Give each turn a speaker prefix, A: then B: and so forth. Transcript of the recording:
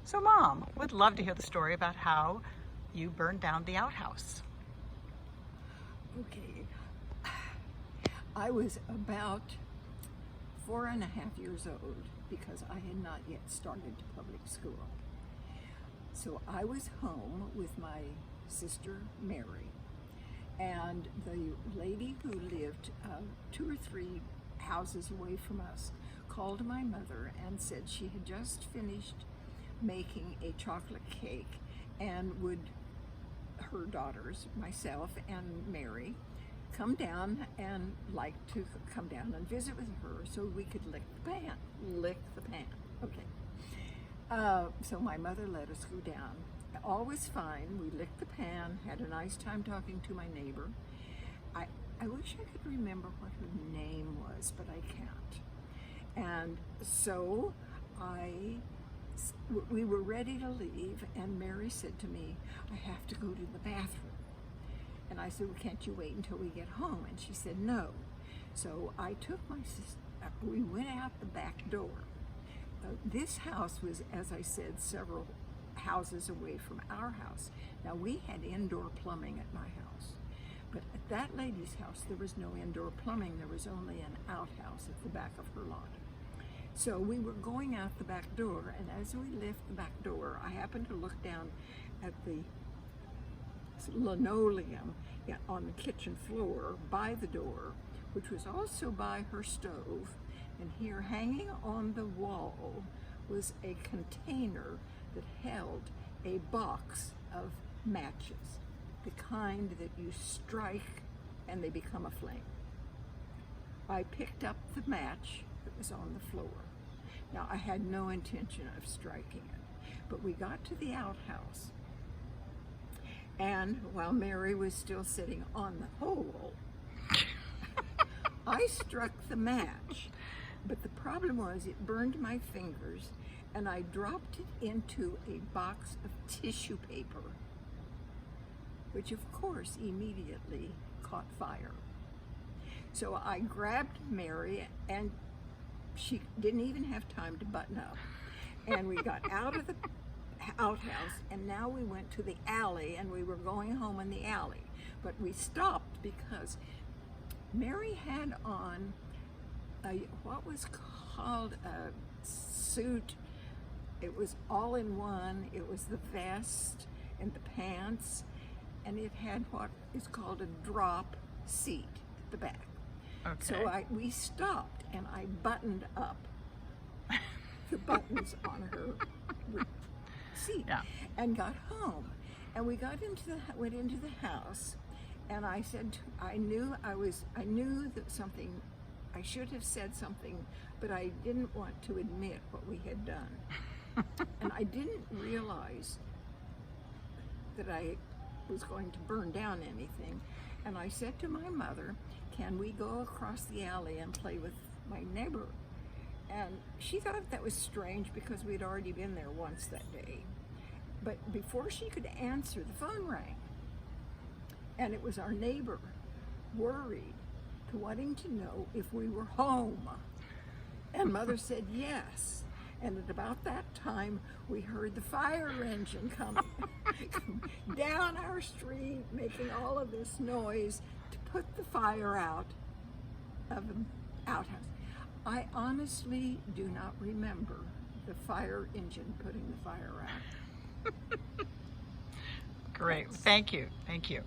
A: So Mom, would love to hear the story about how you burned down the outhouse.
B: Okay, I was about 4.5 years old because I had not yet started public school. So I was home with my sister Mary, and the lady who lived 2 or 3 houses away from us called my mother and said she had just finished making a chocolate cake and would her daughters, myself and Mary, come down and like to come down and visit with her so we could lick the pan. Okay. So my mother let us go down. All was fine. We licked the pan, had a nice time talking to my neighbor. I wish I could remember what her name was, but I can't. And so we were ready to leave, and Mary said to me, I have to go to the bathroom. And I said, well, can't you wait until we get home? And she said, no. So I took my sister, we went out the back door. This house was, as I said, several houses away from our house. Now we had indoor plumbing at my house, but at that lady's house there was no indoor plumbing. There was only an outhouse at the back of her lot. So we were going out the back door, and as we left the back door, I happened to look down at the linoleum on the kitchen floor by the door, which was also by her stove, and here hanging on the wall was a container that held a box of matches, the kind that you strike and they become a flame. I picked up the match that was on the floor. Now, I had no intention of striking it, but we got to the outhouse, and while Mary was still sitting on the hole, I struck the match, but the problem was it burned my fingers, and I dropped it into a box of tissue paper, which of course immediately caught fire. So I grabbed Mary, and she didn't even have time to button up. And we got out of the outhouse, and now we went to the alley, and we were going home in the alley. But we stopped because Mary had on what was called a suit. It was all in one. It was the vest and the pants, and it had what is called a drop seat at the back.
A: Okay.
B: So we stopped, and I buttoned up the buttons on her seat, and got home. And we went into the house, and I said, I knew that something, I should have said something, but I didn't want to admit what we had done. And I didn't realize that I was going to burn down anything. And I said to my mother, can we go across the alley and play with my neighbor? And she thought that was strange because we'd already been there once that day. But before she could answer, the phone rang. And it was our neighbor, worried, wanting to know if we were home. And Mother said yes. And at about that time, we heard the fire engine coming down our street, making all of this noise to put the fire out of the outhouse. I honestly do not remember the fire engine putting the fire out.
A: Great. Thank you. Thank you.